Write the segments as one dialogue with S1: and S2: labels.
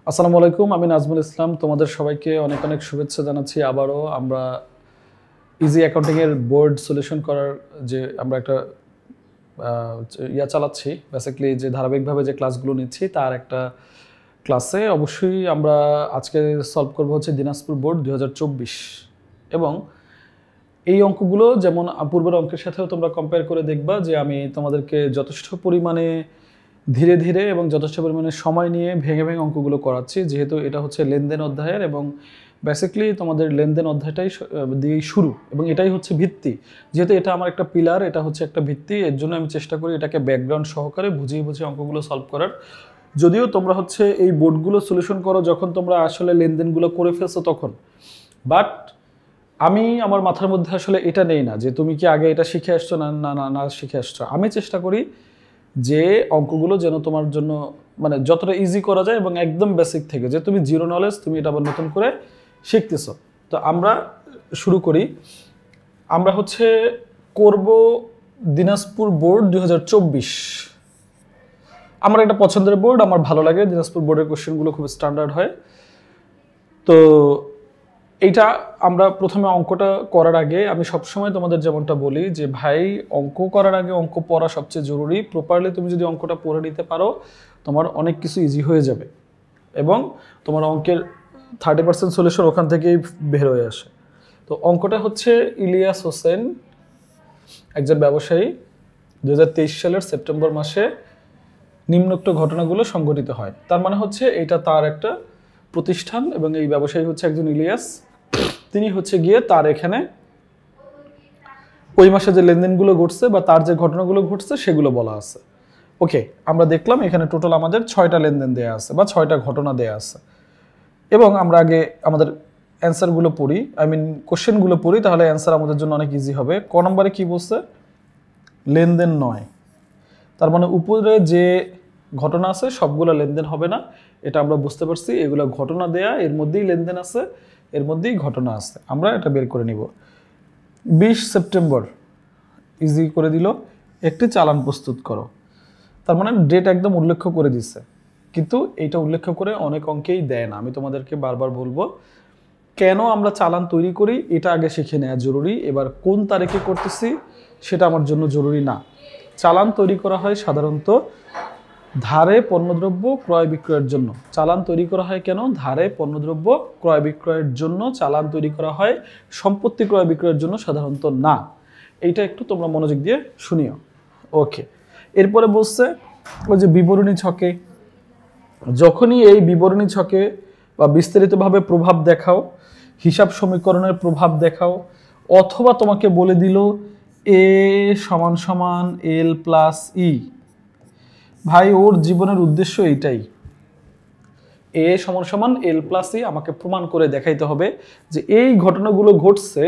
S1: আসসালামু আলাইকুম, আমি নাজমুল ইসলাম। তোমাদের সবাইকে অনেক অনেক শুভেচ্ছা জানাচ্ছি। আবারও আমরা ইজি অ্যাকাউন্টিংয়ের বোর্ড সলিউশন করার যে আমরা একটা চালাচ্ছি, বেসিক্যালি যে ধারাবাহিকভাবে যে ক্লাসগুলো নিচ্ছি তার একটা ক্লাসে অবশ্যই আমরা আজকে সলভ করবো হচ্ছে দিনাজপুর বোর্ড 2024। এবং এই অঙ্কগুলো যেমন পূর্বের অঙ্কের সাথেও তোমরা কম্পেয়ার করে দেখবা যে আমি তোমাদেরকে যথেষ্ট পরিমাণে ধীরে ধীরে এবং যথেষ্ট পরিমাণে সময় নিয়ে ভেঙে ভেঙে অঙ্কগুলো করাচ্ছি, যেহেতু এটা হচ্ছে লেনদেন অধ্যায়ের এবং বেসিক্যালি তোমাদের লেনদেন অধ্যায়টাই দিয়েই শুরু এবং এটাই হচ্ছে ভিত্তি। যেহেতু এটা আমার একটা পিলার, এটা হচ্ছে একটা ভিত্তি, এর জন্য আমি চেষ্টা করি এটাকে ব্যাকগ্রাউন্ড সহকারে বুঝিয়ে বুঝিয়ে অঙ্কগুলো সলভ করার। যদিও তোমরা হচ্ছে এই বোর্ডগুলো সলিউশন করো যখন তোমরা আসলে লেনদেনগুলো করে ফেলছো তখন, বাট আমি আমার মাথার মধ্যে আসলে এটা নেই না যে তুমি কি আগে এটা শিখে আসছো না না না না শিখে আসছো। আমি চেষ্টা করি যে অঙ্কগুলো যেন তোমার জন্য মানে যতটা ইজি করা যায় এবং একদম বেসিক থেকে, যে তুমি জিরো নলেজ তুমি এটা আবার নতুন করে শিখতেছো। তো আমরা শুরু করি। আমরা হচ্ছে করব দিনাজপুর বোর্ড 2024। আমার একটা পছন্দের বোর্ড, আমার ভালো লাগে। দিনাজপুর বোর্ডের কোশ্চেনগুলো খুব স্ট্যান্ডার্ড হয়। তো এইটা আমরা প্রথমে অঙ্কটা করার আগে আমি সবসময় তোমাদের যেমনটা বলি যে ভাই, অঙ্ক করার আগে অঙ্ক পড়া সবচেয়ে জরুরি। প্রপারলি তুমি যদি অঙ্কটা পড়ে নিতে পারো তোমার অনেক কিছু ইজি হয়ে যাবে এবং তোমার অঙ্কের 30% সলিউশন ওখান থেকেই বের হয়ে আসে। তো অঙ্কটা হচ্ছে ইলিয়াস হোসেন, একজন ব্যবসায়ী, 2023 সালের সেপ্টেম্বর মাসে নিম্নোক্ত ঘটনাগুলো সংঘটিত হয়। তার মানে হচ্ছে এটা তার একটা প্রতিষ্ঠান এবং এই ব্যবসায়ী হচ্ছে একজন ইলিয়াস। তিনি হচ্ছে গিয়ে তার এখানে ওই মাসে যে লেনদেনগুলো ঘটছে বা তার যে ঘটনাগুলো ঘটছে সেগুলো বলা আছে। ওকে, আমরা দেখলাম এখানে টোটাল আমাদের 6টা লেনদেন দেয়া আছে বা 6টা ঘটনা দেয়া আছে। এবং আমরা আগে আমাদের অ্যান্সারগুলো পড়ি, কোশ্চেনগুলো পড়ি, তাহলে অ্যান্সার আমাদের জন্য অনেক ইজি হবে। ক নম্বরে কি বলছে? লেনদেন নয়। তার মানে উপরে যে ঘটনা আছে সবগুলো লেনদেন হবে না, এটা আমরা বুঝতে পারছি। এগুলো ঘটনা দেয়া, এর মধ্যেই লেনদেন আছে, এর মধ্যেই ঘটনা আছে। আমরা এটা বের করে নিব। 20 সেপ্টেম্বর ইজি করে দিল, একটি চালান প্রস্তুত করো। তার মানে ডেট একদম উল্লেখ করে দিচ্ছে, কিন্তু এইটা উল্লেখ করে অনেক অঙ্কেই দেয় না। আমি তোমাদেরকে বারবার বলবো কেন আমরা চালান তৈরি করি, এটা আগে শিখে নেওয়া জরুরি। এবার কোন তারিখে করতেছি সেটা আমার জন্য জরুরি না। চালান তৈরি করা হয় সাধারণত ধারে পণ্যদ্রব্য ক্রয় বিক্রয়ের জন্য। চালান তৈরি করা হয় কেন? ধারে পণ্যদ্রব্য ক্রয় বিক্রয়ের জন্য চালান তৈরি করা হয়, সম্পত্তি ক্রয় বিক্রয়ের জন্য সাধারণত না। এইটা একটু তোমরা মনোযোগ দিয়ে শুনিও। ওকে, এরপরে বলছে ওই যে বিবরণী ছকে, যখনই এই বিবরণী ছকে বা বিস্তারিতভাবে প্রভাব দেখাও, হিসাব সমীকরণের প্রভাব দেখাও, অথবা তোমাকে বলে দিল এ সমান সমান এল প্লাস ই, ভাই ওর জীবনের উদ্দেশ্য এইটাই, এ সমান সমান এল প্লাস ই আমাকে প্রমাণ করে দেখাইতে হবে যে এই ঘটনাগুলো ঘটছে।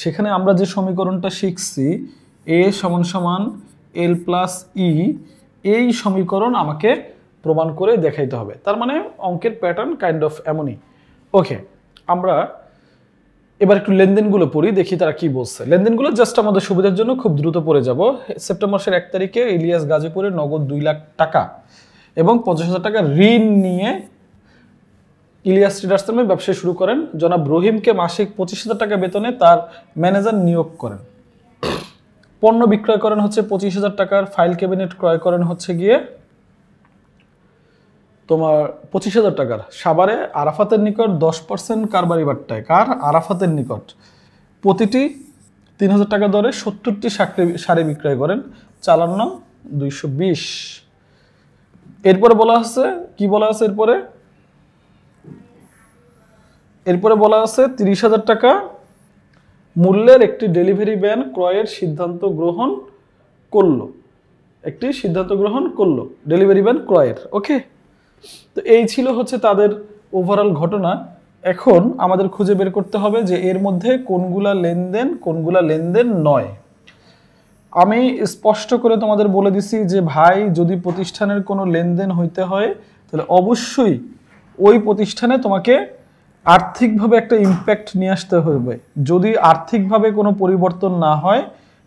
S1: সেখানে আমরা যে সমীকরণটা শিখছি এ সমান সমান এল প্লাস ই, এই সমীকরণ আমাকে প্রমাণ করে দেখাইতে হবে। তার মানে অঙ্কের প্যাটার্ন কাইন্ড অফ এমনই। ওকে, আমরা এবার একটু লেনদেনগুলো পড়ি, দেখি তারা কি বলছে। লেনদেনগুলো জাস্ট আমাদের সুবিধার জন্য খুব দ্রুত পড়ে যাব। সেপ্টেম্বর মাসের 1 তারিখে ইলিয়াস গাজীপুরে নগদ 2 লাখ টাকা এবং 50,000 টাকা ঋণ নিয়ে ইলিয়াস ট্রেডার্স নামে ব্যবসা শুরু করেন। জনাব রহিমকে মাসিক 25,000 টাকা বেতনে তার ম্যানেজার নিয়োগ করেন। পণ্য বিক্রয় করেন হচ্ছে 25,000 টাকার, ফাইল ক্যাবিনেট ক্রয় করেন হচ্ছে গিয়ে তোমার 25,000 টাকার। সাভারে আরাফাতের নিকট 10% কারবারি বাট্টায়, কার? আরাফাতের নিকট, প্রতিটি 3,000 টাকা দরে 70টি শাড়ি বিক্রয় করেন। চালান নাম 220। এরপরে বলা আছে কি বলা আছে? এরপরে বলা আছে 30,000 টাকা মূল্যের একটি ডেলিভারি ভ্যান ক্রয়ের সিদ্ধান্ত গ্রহণ করলো। ডেলিভারি ভ্যান ক্রয়ের। ওকে, তো এই ছিল হচ্ছে তাদের ওভারঅল ঘটনা। এখন আমাদের খুঁজে বের করতে হবে যে এর মধ্যে কোনগুলা লেনদেন কোনগুলা লেনদেন নয়। আমি স্পষ্ট করে তোমাদের বলে দিছি যে ভাই, যদি প্রতিষ্ঠানের কোনো লেনদেন হইতে হয় তাহলে অবশ্যই ওই প্রতিষ্ঠানে তোমাকে আর্থিকভাবে একটা ইম্প্যাক্ট নিয়ে আসতে হবে। যদি আর্থিকভাবে কোনো পরিবর্তন না হয়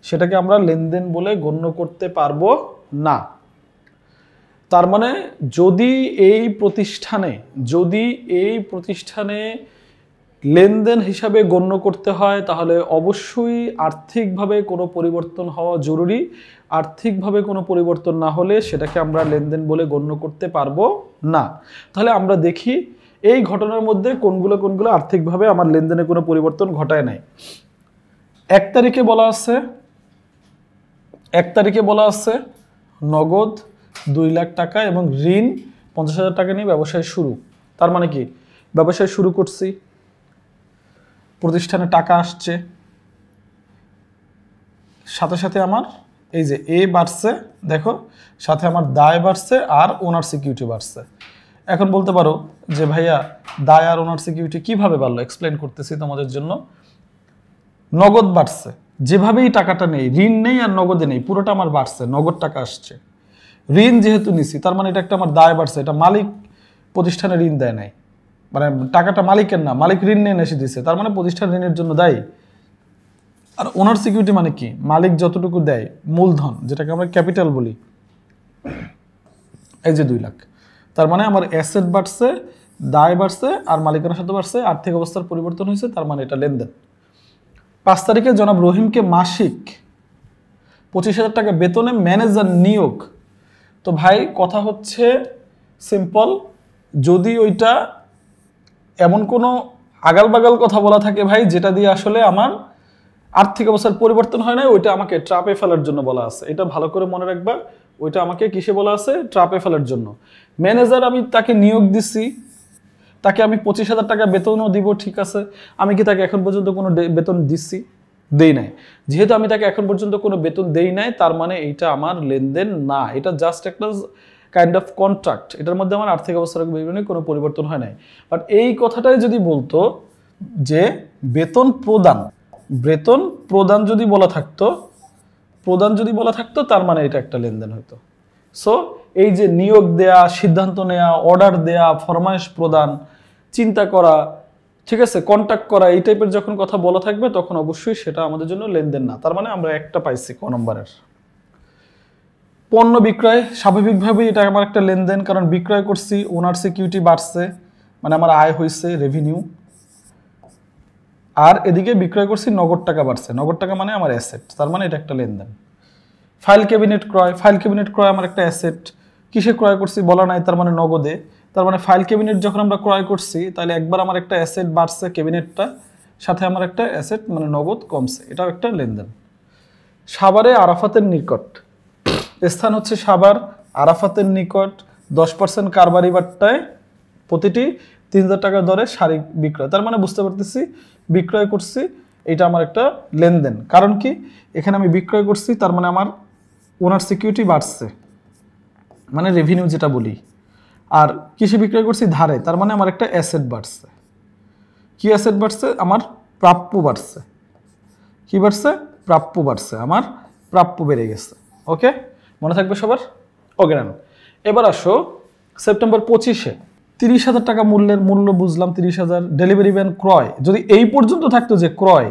S1: সেটাকে আমরা লেনদেন বলে গণ্য করতে পারবো না। তার মানে যদি এই প্রতিষ্ঠানে লেনদেন হিসাবে গণ্য করতে হয় তাহলে অবশ্যই আর্থিকভাবে কোনো পরিবর্তন হওয়া জরুরি। আর্থিকভাবে কোনো পরিবর্তন না হলে সেটাকে আমরা লেনদেন বলে গণ্য করতে পারবো না। তাহলে আমরা দেখি এই ঘটনার মধ্যে কোনগুলো আর্থিকভাবে আমার লেনদেনে কোনো পরিবর্তন ঘটায় নাই। 1 তারিখে বলা আছে নগদ 2 লাখ টাকা এবং ঋণ 50,000 টাকা নিয়ে ব্যবসায় শুরু। তার মানে কি, ব্যবসায় শুরু করছি, প্রতিষ্ঠানে টাকা আসছে, সাথে সাথে আমার এই যে এ বাড়ছে, দেখো সাথে আমার দায় বাড়ছে আর ওনার সিকিউরিটি বাড়ছে। এখন বলতে পারো যে ভাইয়া দায় আর ওনার সিকিউরিটি কিভাবে বাড়লো, এক্সপ্লেন করতেছি তোমাদের জন্য। নগদ বাড়ছে, যেভাবেই টাকাটা নেই, ঋণ নেই আর নগদে নেই, পুরোটা আমার বাড়ছে, নগদ টাকা আসছে। ঋণ যেহেতু নিছি তার মানে এটা একটা আমার দায় বাড়ছে, এটা মালিক প্রতিষ্ঠানে ঋণ দেয় নাই, মানে টাকাটা মালিকের না, মালিক ঋণ নিয়ে এসে দিচ্ছে, তার মানে প্রতিষ্ঠান ঋণের জন্য দায়ী। আর ওনার সিকিউরিটি মানে কি, মালিক যতটুকু দেয় মূলধন, যেটাকে আমরা ক্যাপিটাল বলি, এই যে 2 লাখ। তার মানে আমার অ্যাসেট বাড়ছে, দায় বাড়ছে আর মালিকানার সাথে বাড়ছে, আর্থিক অবস্থার পরিবর্তন হয়েছে, তার মানে এটা লেনদেন। 5 তারিখে জনাব রহিমকে মাসিক 25,000 টাকা বেতনে ম্যানেজার নিয়োগ। তো ভাই কথা হচ্ছে সিম্পল, যদি ওইটা এমন কোনো আগাল বাগাল কথা বলা থাকে ভাই যেটা দিয়ে আসলে আমার আর্থিক অবস্থার পরিবর্তন হয় না, ওইটা আমাকে ট্রাপে ফেলার জন্য বলা আছে। এটা ভালো করে মনে রাখবা, ওইটা আমাকে কিসে বলা আছে, ট্রাপে ফেলার জন্য। ম্যানেজার আমি তাকে নিয়োগ দিছি, তাকে আমি 25,000 টাকা বেতনও দিব, ঠিক আছে, আমি কি তাকে এখন পর্যন্ত কোনো বেতন দিচ্ছি? দেই নাই। যেহেতু আমি তাকে এখন পর্যন্ত কোনো বেতন দেই নাই, তার মানে এইটা আমার লেনদেন না, এটা জাস্ট একটা কাইন্ড অফ কন্ট্রাক্ট, এটার মধ্যে আমার আর্থিক অবস্থার বিবরণে কোনো পরিবর্তন হয় নাই। বাট এই কথাটাই যদি বলতো যে বেতন প্রদান যদি বলা থাকতো তার মানে এটা একটা লেনদেন হতো। সো এই যে নিয়োগ দেয়া, সিদ্ধান্ত নেয়া, অর্ডার দেয়া, ফরমায়েশ প্রদান, চিন্তা করা, ঠিক আছে, কন্ট্যাক্ট করা, এই টাইপের যখন কথা বলা থাকবে তখন অবশ্যই সেটা আমাদের জন্য লেনদেন না। তার মানে আমরা একটা পাইছি ক নম্বরের। পণ্য বিক্রয়, স্বাভাবিকভাবেই এটা আমার একটা লেনদেন, কারণ বিক্রয় করছি, ওনার সিকিউরিটি বাড়ছে, মানে আমার আয় হয়েছে, রেভিনিউ। আর এদিকে বিক্রয় করছি, নগদ টাকা বাড়ছে, নগদ টাকা মানে আমার অ্যাসেট, তার মানে এটা একটা লেনদেন। ফাইল ক্যাবিনেট ক্রয় আমার একটা অ্যাসেট, কিসে ক্রয় করছি বলা নাই, তার মানে নগদে। তার মানে ফাইল ক্যাবিনেট যখন আমরা ক্রয় করছি তাহলে একবার আমার একটা অ্যাসেট বাড়ছে ক্যাবিনেটটা, সাথে আমার একটা অ্যাসেট মানে নগদ কমছে, এটাও একটা লেনদেন। সাভারে আরাফাতের নিকট, স্থান হচ্ছে সাভার, আরাফাতের নিকট, 10% কারবারি বাট্টায় প্রতিটি 3,000 টাকা দরে শাড়ি বিক্রয়। তার মানে বুঝতে পারতেছি বিক্রয় করছি, এটা আমার একটা লেনদেন। কারণ কি, এখানে আমি বিক্রয় করছি, তার মানে আমার ওনার সিকিউরিটি বাড়ছে, মানে রেভিনিউ যেটা বলি। আর কিসে বিক্রয় করছি, ধারে, তার মানে আমার একটা অ্যাসেট বাড়ছে। কি অ্যাসেট বাড়ছে, আমার প্রাপ্য বাড়ছে। কি বাড়ছে, প্রাপ্য বাড়ছে, আমার প্রাপ্য বেড়ে গেছে। ওকে, মনে থাকবে সবার? ওকে রান। এবার আসো সেপ্টেম্বর 25-এ 30,000 টাকা মূল্য বুঝলাম, 30,000 ডেলিভারি ভ্যান ক্রয়। যদি এই পর্যন্ত থাকতো যে ক্রয়,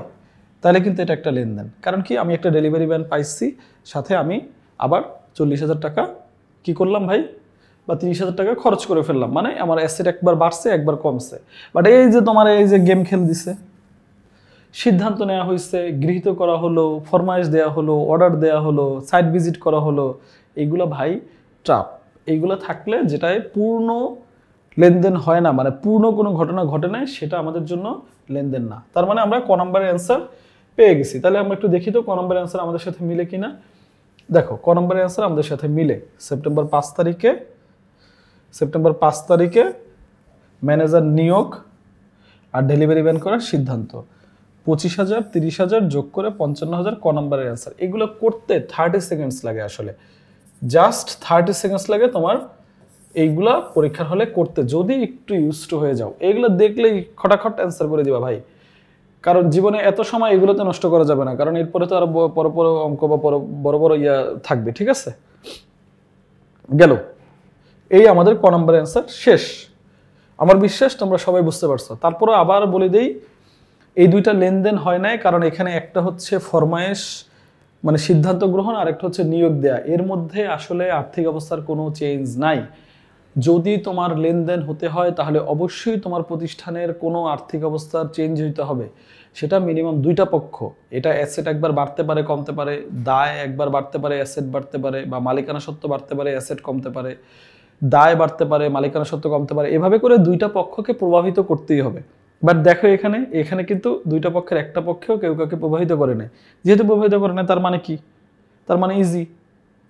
S1: তাহলে কিন্তু এটা একটা লেনদেন। কারণ কি, আমি একটা ডেলিভারি ভ্যান পাইছি, সাথে আমি আবার 40,000 টাকা কি করলাম ভাই, বা 30,000 টাকা খরচ করে ফেললাম, মানে আমার অ্যাসেট একবার বাড়ছে একবার কমছে। বাট এই যে তোমার এই যে গেম খেল দিছে, সিদ্ধান্ত নেওয়া হয়েছে, গৃহীত করা হলো, ফরমাইশ দেওয়া হলো, অর্ডার দেওয়া হলো, সাইট ভিজিট করা হলো, এইগুলো ভাই ট্রাপ। এইগুলো থাকলে যেটায় পূর্ণ লেনদেন হয় না, মানে পূর্ণ কোনো ঘটনা ঘটে নাই, সেটা আমাদের জন্য লেনদেন না। তার মানে আমরা ক নম্বরের অ্যান্সার পেয়ে গেছি। তাহলে আমরা একটু দেখি তো ক নম্বরের অ্যান্সার আমাদের সাথে মিলে কিনা। দেখো ক নম্বরের অ্যান্সার আমাদের সাথে মিলে। সেপ্টেম্বর 5 তারিখে ম্যানেজার নিয়োগ আর ডেলিভারি ভ্যান করার সিদ্ধান্ত, 25,000 30,000 যোগ করে 55,000 ক নম্বরের অ্যান্সার। এগুলো করতে 30 সেকেন্ডস লাগে, আসলে জাস্ট 30 সেকেন্ডস লাগে তোমার এইগুলা পরীক্ষার হলে করতে, যদি একটু ইউজড টু হয়ে যাও। এইগুলো দেখলেই খটাখট অ্যান্সার করে দিবা ভাই, কারণ জীবনে এত সময় এগুলোতে নষ্ট করা যাবে না, কারণ এরপরে তো আরো বড় অঙ্ক বা বড় বড় ইয়া থাকবে। ঠিক আছে, গেল। এই আমাদের ক নম্বরের অ্যান্সার শেষ। আমার বিশ্বাস তোমরা সবাই বুঝতে পারছো। তারপরে আবার বলে দেই, এই দুইটা লেনদেন হয় নাই, কারণ এখানে একটা হচ্ছে ফরমায়েশ মানে সিদ্ধান্ত গ্রহণ, আর একটা হচ্ছে নিয়োগ দেয়া, এর মধ্যে আসলে আর্থিক অবস্থার কোনো চেঞ্জ নাই। যদি তোমার লেনদেন হতে হয় তাহলে অবশ্যই তোমার প্রতিষ্ঠানের কোনো আর্থিক অবস্থার চেঞ্জ হইতে হবে, সেটা মিনিমাম দুইটা পক্ষ। এটা অ্যাসেট একবার বাড়তে পারে, কমতে পারে, দায় একবার বাড়তে পারে, অ্যাসেট বাড়তে পারে, বা মালিকানা সত্ত্ব বাড়তে পারে, অ্যাসেট কমতে পারে, দায় বাড়তে পারে, মালিকানা সত্ত্ব কমতে পারে, এভাবে করে দুইটা পক্ষকে প্রভাবিত করতেই হবে। বাট দেখো এখানে এখানে কিন্তু দুইটা পক্ষের একটা পক্ষেও কেউ কাউকে প্রভাবিত করে না। যেহেতু প্রভাবিত করে না, তার মানে কি? তার মানে ইজি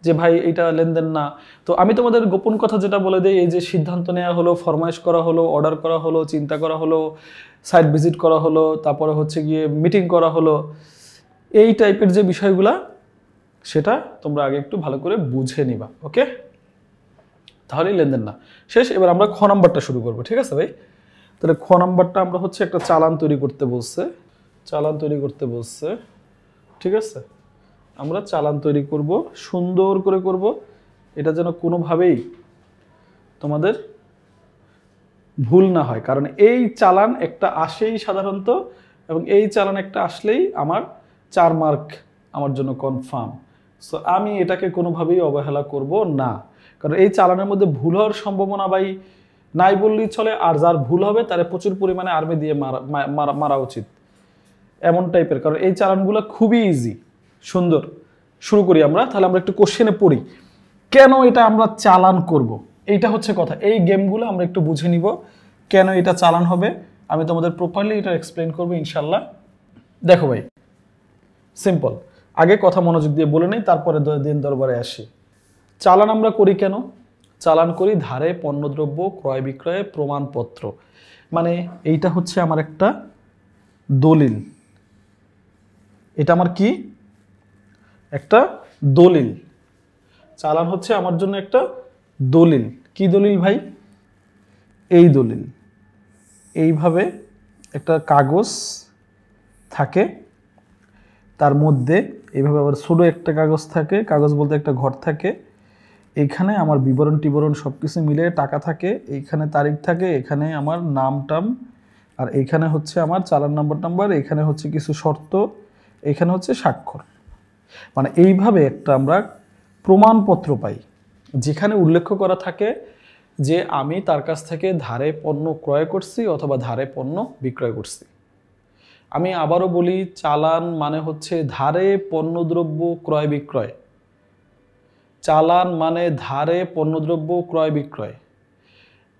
S1: যে ভাই এটা লেনদেন না। তো আমি তোমাদের গোপন কথা যেটা বলে দিই, এই যে সিদ্ধান্ত নেওয়া হলো, ফরমাইশ করা হলো, অর্ডার করা হলো, চিন্তা করা হলো, সাইট ভিজিট করা হলো, তারপরে হচ্ছে গিয়ে মিটিং করা হলো, এই টাইপের যে বিষয়গুলা, সেটা তোমরা আগে একটু ভালো করে বুঝে নিবা। ওকে, তাহলেই লেনদেন না শেষ। এবার আমরা খ নাম্বারটা শুরু করবো, ঠিক আছে ভাই? তাহলে খ নাম্বারটা আমরা হচ্ছে একটা চালান তৈরি করতে বলছে, চালান তৈরি করতে বলছে, ঠিক আছে? আমরা চালান তৈরি করব, সুন্দর করে করব, এটা যেন কোনোভাবেই তোমাদের ভুল না হয়। কারণ এই চালান একটা আসেই সাধারণত, এবং এই চালান একটা আসলেই আমার 4 মার্ক আমার জন্য কনফার্ম। সো আমি এটাকে কোনোভাবেই অবহেলা করব না, কারণ এই চালানের মধ্যে ভুল হওয়ার সম্ভাবনা ভাই নাই বললেই চলে। আর যার ভুল হবে তারে প্রচুর পরিমাণে আর্মি দিয়ে মারা উচিত, এমন টাইপের। কারণ এই চালানগুলো খুবই ইজি। সুন্দর, শুরু করি আমরা। তাহলে আমরা একটু কোশ্চেনে পড়ি, কেন এটা আমরা চালান করব, এইটা হচ্ছে কথা। এই গেমগুলো আমরা একটু বুঝে নিব, কেন এটা চালান হবে। আমি তোমাদের প্রপারলি এটা এক্সপ্লেন করবো ইনশাল্লাহ। দেখো ভাই, সিম্পল, আগে কথা মনোযোগ দিয়ে বলে নেই, তারপরে দিন দরবারে আসি। চালান আমরা করি কেন? চালান করি ধারে পণ্যদ্রব্য ক্রয় বিক্রয়ের প্রমাণপত্র। মানে এইটা হচ্ছে আমার একটা দলিল। এটা আমার কি? একটা দলিল। চালান হচ্ছে আমার জন্য একটা দলিল। কি দলিল ভাই? এই দলিল। এইভাবে একটা কাগজ থাকে, তার মধ্যে এইভাবে আবার ছোট একটা কাগজ থাকে, কাগজ বলতে একটা ঘর থাকে, এইখানে আমার বিবরণ টিবরণ সব কিছু মিলে টাকা থাকে, এইখানে তারিখ থাকে, এখানে আমার নাম টাম, আর এইখানে হচ্ছে আমার চালান নাম্বার, এখানে হচ্ছে কিছু শর্ত, এখানে হচ্ছে স্বাক্ষর। মানে এইভাবে একটা আমরা প্রমাণপত্র পাই, যেখানে উল্লেখ করা থাকে যে আমি তার কাছ থেকে ধারে পণ্য ক্রয় করছি অথবা ধারে পণ্য বিক্রয় করছি। আমি আবারও বলি, চালান মানে হচ্ছে ধারে পণ্যদ্রব্য ক্রয় বিক্রয়। চালান মানে ধারে পণ্যদ্রব্য ক্রয় বিক্রয়।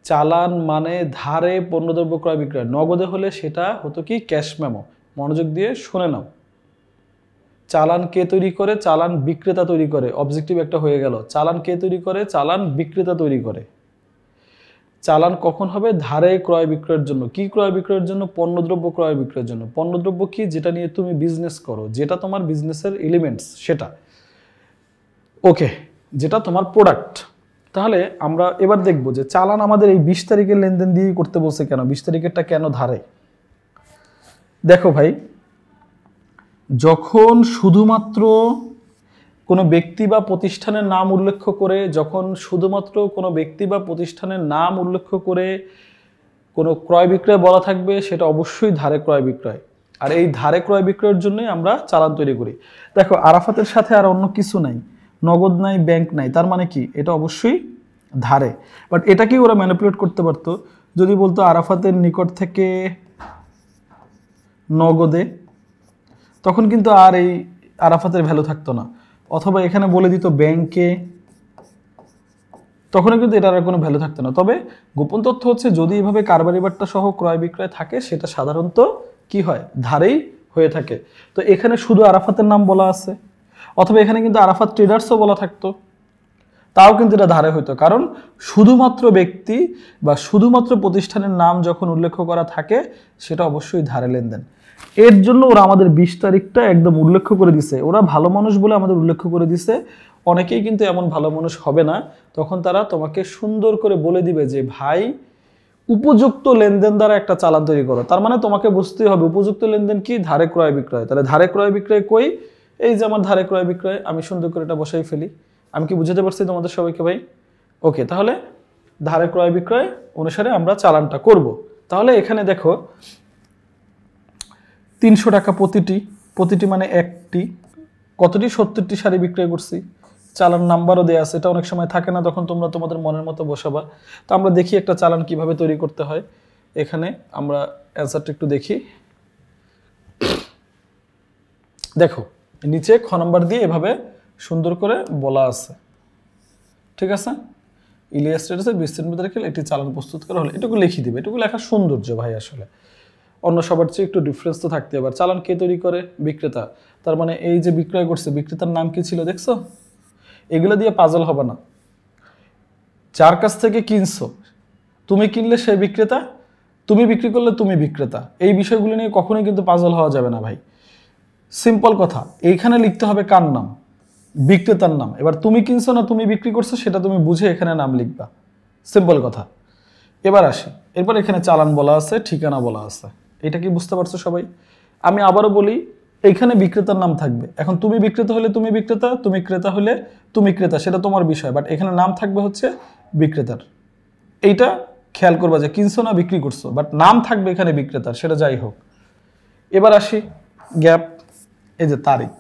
S1: চালান মানে ধারে পণ্যদ্রব্য ক্রয় বিক্রয়। নগদে হলে সেটা হতো কি? Cash memo. মনোযোগ দিয়ে শুনে নাও। চালান কে তৈরি করে? চালান বিক্রেতা তৈরি করে। অবজেক্টিভ একটা হয়ে গেল। চালান কে তৈরি করে? চালান বিক্রেতা তৈরি করে। চালান কখন হবে? ধারে ক্রয় বিক্রয়ের জন্য। কি ক্রয় বিক্রয়ের জন্য? পণ্যদ্রব্য ক্রয় বিক্রয়ের জন্য। পণ্যদ্রব্য কি? যেটা নিয়ে তুমি বিজনেস করো, যেটা তোমার বিজনেসের এলিমেন্টস, সেটা। ওকে, যেটা তোমার প্রোডাক্ট। তাহলে আমরা এবার দেখব যে চালান আমাদের এই 20 তারিখের লেনদেন দিয়েই করতে বলছে কেন? 20 তারিখেরটা কেন ধারে? দেখো ভাই, যখন শুধুমাত্র কোনো ব্যক্তি বা প্রতিষ্ঠানের নাম উল্লেখ করে, যখন শুধুমাত্র কোনো ব্যক্তি বা প্রতিষ্ঠানের নাম উল্লেখ করে কোনো ক্রয় বিক্রয় বলা থাকবে, সেটা অবশ্যই ধারে ক্রয় বিক্রয়। আর এই ধারে ক্রয় বিক্রয়ের জন্যই আমরা চালান তৈরি করি। দেখো, আরাফাতের সাথে আর অন্য কিছু নাই, নগদ নাই, ব্যাংক নাই, তার মানে কি? এটা অবশ্যই ধারে। বাট এটাকেই ওরা ম্যানিপুলেট করতে পারতো, যদি বলতো আরাফাতের নিকট থেকে নগদে, তখন কিন্তু আর এই আরাফাতের ভ্যালু থাকতো না। অথবা এখানে বলে দিত ব্যাংকে, তখনও কিন্তু এটার আর কোনো ভ্যালু থাকতো না। তবে গোপন তথ্য হচ্ছে, যদি এভাবে কারবারি বার্তা সহ ক্রয় বিক্রয় থাকে, সেটা সাধারণত কি হয়? ধারেই হয়ে থাকে। তো এখানে শুধু আরাফাতের নাম বলা আছে, অথবা এখানে কিন্তু আরাফাত ট্রেডার্সও বলা থাকতো, তাও কিন্তু এটা ধারে হইতো। কারণ শুধুমাত্র ব্যক্তি বা শুধুমাত্র প্রতিষ্ঠানের নাম যখন উল্লেখ করা থাকে, সেটা অবশ্যই ধারে লেনদেন। এর জন্য ওরা আমাদের 20 তারিখটা একদম উল্লেখ করে দিছে। ওরা ভালো মানুষ বলে আমাদের উল্লেখ করে দিছে। অনেকেই কিন্তু এমন ভালো মানুষ হবে না, তখন তারা তোমাকে সুন্দর করে বলে দিবে যে ভাই, উপযুক্ত লেনদেন দ্বারা একটা চালান তৈরি করো। তার মানে তোমাকে বুঝতেই হবে উপযুক্ত লেনদেন কি? ধারে ক্রয় বিক্রয়। তাহলে ধারে ক্রয় বিক্রয় কই? এই যে আমার ধারে ক্রয় বিক্রয়, আমি সুন্দর করে এটা বসাই ফেলি। আমি কি বুঝাতে পারছি তোমাদের সবাইকে ভাই? ওকে, তাহলে ধারে ক্রয় বিক্রয় অনুসারে আমরা চালানটা করব। তাহলে এখানে দেখো, 300 টাকা প্রতিটি, প্রতিটি মানে একটি, কতটি 70টি শাড়ি বিক্রয় করছি। চালান নাম্বারও দেওয়া আছে, এটা অনেক সময় থাকে না, তখন তোমরা তোমাদের মনের মতো বসাবা। তো আমরা দেখি একটা চালান কিভাবে তৈরি করতে হয়। এখানে আমরা অ্যান্সারটা একটু দেখি। দেখো নিচে খ নাম্বার দিয়ে এভাবে সুন্দর করে বলা আছে, ঠিক আছে। ইলিয়াস ট্রেডার্সের 20 সেন্টিমিটার স্কেল একটি চালান প্রস্তুত করা হলে, এটুকু লিখে দিবে। এটুকু লেখা সৌন্দর্য ভাই, আসলে অন্য সবার চেয়ে একটু ডিফারেন্স তো থাকতে হবে। চালান কে তৈরি করে? বিক্রেতা। তার মানে এই যে বিক্রয় করছে, বিক্রেতার নাম কি ছিল দেখছো? এগুলো দিয়ে পাজল হবে না। যার কাছ থেকে কিনছো, তুমি কিনলে সে বিক্রেতা, তুমি বিক্রি করলে তুমি বিক্রেতা। এই বিষয়গুলো নিয়ে কখনোই কিন্তু পাজল হওয়া যাবে না ভাই। সিম্পল কথা, এইখানে লিখতে হবে কার নাম? বিক্রেতার নাম। এবার তুমি কিনছো না তুমি বিক্রি করছো সেটা তুমি বুঝে এখানে নাম লিখবা, সিম্পল কথা। এবার আসি, এরপর এখানে চালান বলা আছে, ঠিকানা বলা আছে। এটা কি বুঝতে পারছো সবাই? আমি আবারও বলি, এইখানে বিক্রেতার নাম থাকবে। এখন তুমি বিক্রেতা হলে তুমি বিক্রেতা, তুমি ক্রেতা হলে তুমি ক্রেতা, সেটা তোমার বিষয়, বাট এখানে নাম থাকবে হচ্ছে বিক্রেতার। এইটা খেয়াল করবা যে কিনছো না বিক্রি করছো, বাট নাম থাকবে এখানে বিক্রেতার, সেটা যাই হোক। এবার আসি গ্যাপ, এই যে তারিখ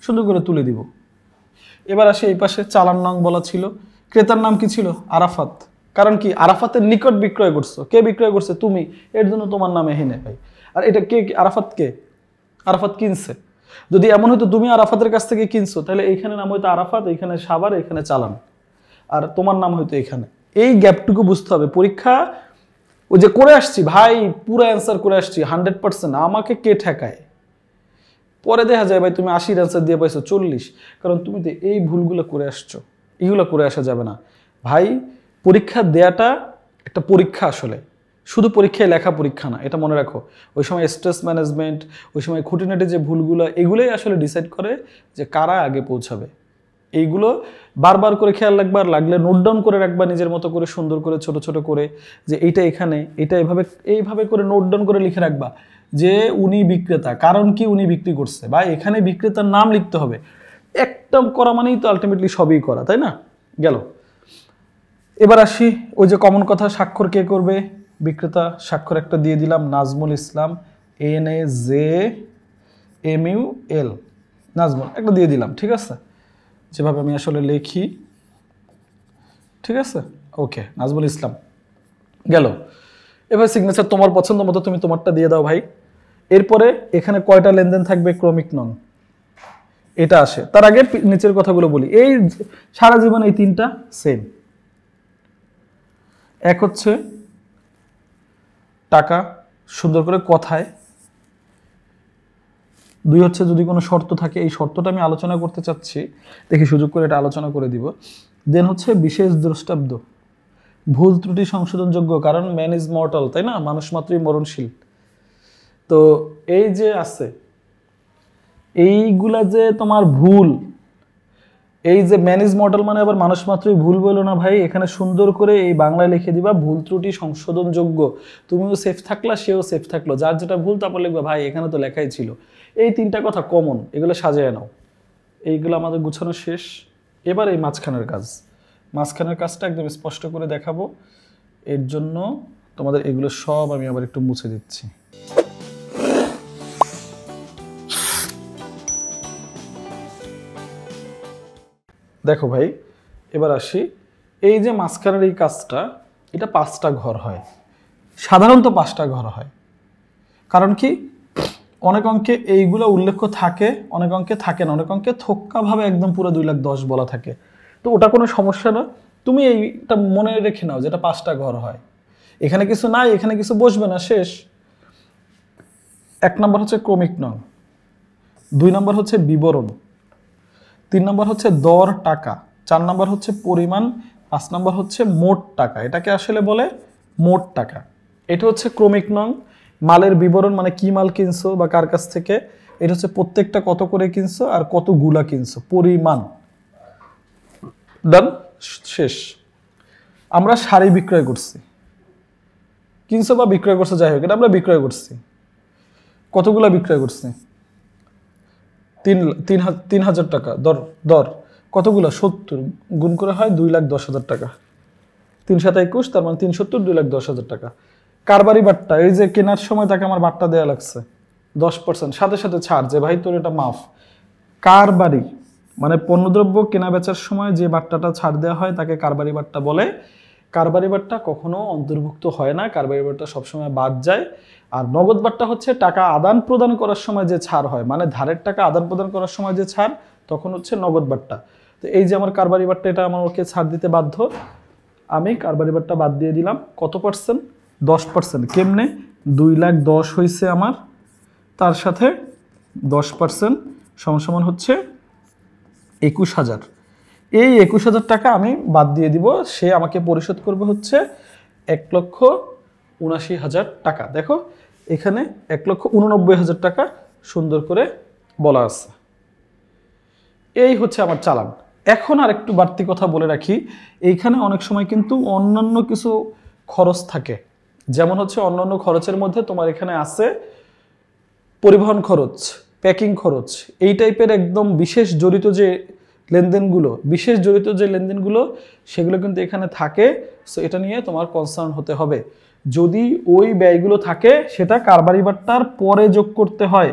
S1: সুন্দর করে তুলে দিব। এবার আসি এই পাশে চালান নাম বলা ছিল, ক্রেতার নাম কি ছিল? আরাফাত। কারণ কি? আরাফাতের নিকট বিক্রয় করছো। কে বিক্রয় করছে? তুমি, এর জন্য তোমার নামে হেনে ভাই। আর এটা কে? আরাফাত কে? আরাফাত কিনছে। যদি এমন হতো তুমি আরাফাতের কাছ থেকে কিনছো, তাহলে এইখানে নাম হইতো আরাফাত, এইখানে সাবার, এখানে চালান, আর তোমার নাম হইতো এখানে। এই গ্যাপটুকু বুঝতে হবে। পরীক্ষা ওই যে করে আসছি ভাই, পুরো অ্যান্সার করে আসছি 100%, আমাকে কে ঠেকায়? পরে দেখা যায় ভাই তুমি 80 অ্যান্সার দিয়ে পাইছো 40, কারণ তুমি তো এই ভুলগুলো করে আসছো। এগুলো করে আসা যাবে না ভাই। পরীক্ষা দেয়াটা একটা পরীক্ষা, আসলে শুধু পরীক্ষায় লেখা পরীক্ষা না, এটা মনে রাখো। ওই সময় স্ট্রেস ম্যানেজমেন্ট, ওই সময় খুঁটিনাটি যে ভুলগুলো, এগুলোই আসলে ডিসাইড করে যে কারা আগে পৌঁছাবে। এইগুলো বারবার করে খেয়াল রাখবার, লাগলে নোট ডাউন করে রাখবা নিজের মতো করে, সুন্দর করে ছোট ছোট করে, যে এইটা এখানে, এটা এভাবে এইভাবে করে নোট ডাউন করে লিখে রাখবা যে উনি বিক্রেতা, কারণ কি উনি বিক্রি করছে, বা এখানে বিক্রেতার নাম লিখতে হবে। একটা করা মানেই তো আলটিমেটলি সবই করা, তাই না? গেল। এবার আসি ওই যে কমন কথা, স্বাক্ষর কে করবে? বিক্রেতা। স্বাক্ষর একটা দিয়ে দিলাম, নাজমুল ইসলাম, NAZMUL, নাজমুল একটা দিয়ে দিলাম, ঠিক আছে, যেভাবে আমি আসলে লিখি, ঠিক আছে। ওকে, নাজমুল ইসলাম গেল। এবার সিগনেচার তোমার পছন্দ মতো তুমি তোমারটা দিয়ে দাও ভাই। এরপরে এখানে কয়টা লেনদেন থাকবে? ক্রমিক নং, এটা আসে। তার আগে নিচের কথাগুলো বলি। এই সারা জীবন এই তিনটা সেম। এক হচ্ছে টাকা, সুন্দর করে কথায়। দুই হচ্ছে যদি কোনো শর্ত থাকে, এই শর্তটা আমি আলোচনা করতে চাচ্ছি, দেখি সুযোগ করে এটা আলোচনা করে দিব। দেন হচ্ছে বিশেষ দ্রষ্টাব্দ, ভুল ত্রুটি সংশোধনযোগ্য, কারণ ম্যান ইজ মর্টাল, তাই না? মানুষ মাত্রই মরণশীল। তো এই যে আছে, এইগুলা যে তোমার ভুল, এই যে ম্যান ইজ মর্টাল মানে আবার মানুষ মাত্রই ভুল বলো না ভাই। এখানে সুন্দর করে এই বাংলায় লিখে দিবা ভুল ত্রুটি সংশোধনযোগ্য। তুমিও সেফ থাকলা, সেও সেফ থাকলো, যার যেটা ভুল তারপর লিখবা ভাই এখানে তো লেখাই ছিল। এই তিনটা কথা কমন, এগুলো সাজিয়ে নাও। এইগুলো আমাদের গুছানো শেষ। এবার এই মাঝখানের কাজ, মাঝখানের কাজটা একদম স্পষ্ট করে দেখাবো। এর জন্য তোমাদের এগুলো সব আমি আবার একটু মুছে দিচ্ছি। দেখো ভাই, এবার আসি, এই যে মাঝখানের এই কাজটা, এটা 5টা ঘর হয়, সাধারণত 5টা ঘর হয়। কারণ কি? অনেক অঙ্কে এইগুলো উল্লেখ থাকে, অনেক অঙ্কে থাকে না, অনেক অঙ্কে থোক্কাভাবে একদম পুরো 2,10,000 বলা থাকে। তো ওটা কোনো সমস্যা না, তুমি এইটা মনে রেখে নাও যেটা 5টা ঘর হয়। এখানে কিছু নাই, এখানে কিছু বসবে না, শেষ। 1 নম্বর হচ্ছে ক্রমিক নং, 2 নম্বর হচ্ছে বিবরণ, 3 নম্বর হচ্ছে দর টাকা, 4 নম্বর হচ্ছে পরিমাণ, 5 নম্বর হচ্ছে মোট টাকা। এটাকে আসলে বলে মোট টাকা। এটা হচ্ছে ক্রমিক নং। মালের বিবরণ মানে কি মাল কিনছো বা কার কাছ থেকে, এটা হচ্ছে প্রত্যেকটা কত করে কিনছো আর কতগুলা কিনছো, পরিমাণ। ডান, শেষ। আমরা শাড়ি বিক্রয় করছি, কিনছো বা বিক্রয় করছো যাই হোক, এটা আমরা বিক্রয় করছি। কতগুলা বিক্রয় করছি? 3,000 টাকা দর। দর কতগুলো? 70, গুণ করে হয় 2,10,000 টাকা। 3 7 21, তার মানে 370, 2,10,000 টাকা। কারবারি বাট্টা, এই যে কেনার সময় তাকে আমার বাট্টা দেওয়া লাগছে 10%, সাথে সাথে ছাড়, যে ভাই তোর এটা মাফ। কারবারি মানে পণ্যদ্রব্য কেনা বেচার সময় যে বাট্টাটা ছাড় দেওয়া হয় তাকে কারবারি বাট্টা বলে। কারবারি বাট্টা কখনো অন্তর্ভুক্ত হয় না, কারবারি বাট্টা সবসময় বাদ যায়। আর নগদ বাট্টা হচ্ছে টাকা আদান প্রদান করার সময় যে ছাড় হয়, মানে ধারের টাকা আদান প্রদান করার সময় যে ছাড়, তখন হচ্ছে নগদ বাট্টা। তো এই যে আমার কারবারি বাট্টা, এটা আমাকে ছাড় দিতে বাধ্য, আমি কারবারি বাট্টা বাদ দিয়ে দিলাম। কত পার্সেন্ট? 10%। কেমনে? 2,10,000 হয়েছে আমার, তার সাথে 10% সমান হচ্ছে 21,000। এই 21,000 টাকা আমি বাদ দিয়ে দিব, সে আমাকে পরিশোধ করবে হচ্ছে 1,79,000 টাকা। দেখো এখানে 1,89,000 টাকা সুন্দর করে বলা আছে। এই হচ্ছে আমার চালান। এখন আর একটু বাড়তি কথা বলে রাখি, এইখানে অনেক সময় কিন্তু অন্যান্য কিছু খরচ থাকে, যেমন হচ্ছে অন্যান্য খরচের মধ্যে তোমার এখানে আছে পরিবহন খরচ, প্যাকিং খরচ, এই টাইপের একদম বিশেষ জড়িত যে লেনদেনগুলো সেগুলো কিন্তু এখানে থাকে। সো এটা নিয়ে তোমার কনসার্ন হতে হবে। যদি ওই ব্যয়গুলো থাকে সেটা কারবারি বাট্টার পরে যোগ করতে হয়,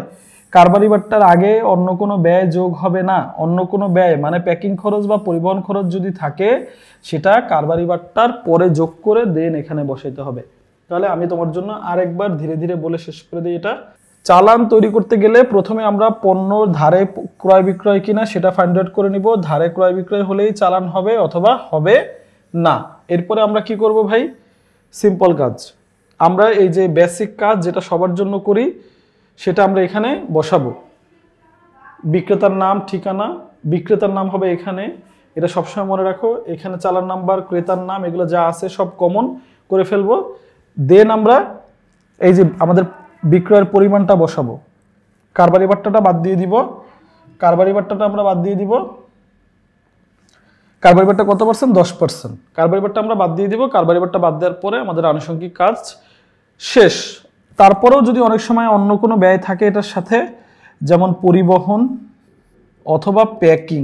S1: কারবারি বাট্টার আগে অন্য কোনো ব্যয় যোগ হবে না। অন্য কোনো ব্যয় মানে প্যাকিং খরচ বা পরিবহন খরচ যদি থাকে সেটা কারবারি বাট্টার পরে যোগ করে দেন এখানে বসাইতে হবে। তাহলে আমি তোমার জন্য আরেকবার ধীরে ধীরে বলে শেষ করে দিই। এটা চালান তৈরি করতে গেলে প্রথমে আমরা পণ্য ধারে ক্রয় বিক্রয় কিনা সেটা ফাইন্ড আউট করে নিব। ধারে ক্রয় বিক্রয় হলেই চালান হবে অথবা হবে না। এরপরে আমরা কি করব ভাই? সিম্পল কাজ, আমরা এই যে বেসিক কাজ যেটা সবার জন্য করি সেটা আমরা এখানে বসাবো। বিক্রেতার নাম, ঠিকানা, বিক্রেতার নাম হবে এখানে, এটা সবসময় মনে রাখো। এখানে চালান নাম্বার, ক্রেতার নাম, এগুলো যা আছে সব কমন করে ফেলবো। দেন আমরা এই যে আমাদের বিক্রয়ের পরিমাণটা বসাবো। কারবারি বাট্টাটা বাদ দিয়ে দিব, কারবারি বাট্টাটা আমরা বাদ দিয়ে দিব। কারবারি বাট্টা কত পার্সেন্ট? 10%। কারবারি বাট্টা আমরা বাদ দিয়ে দিব। কারবারি বাট্টা বাদ দেওয়ার পরে আমাদের আনুষঙ্গিক কাজ শেষ। তারপরেও যদি অনেক সময় অন্য কোনো ব্যয় থাকে এটার সাথে, যেমন পরিবহন অথবা প্যাকিং,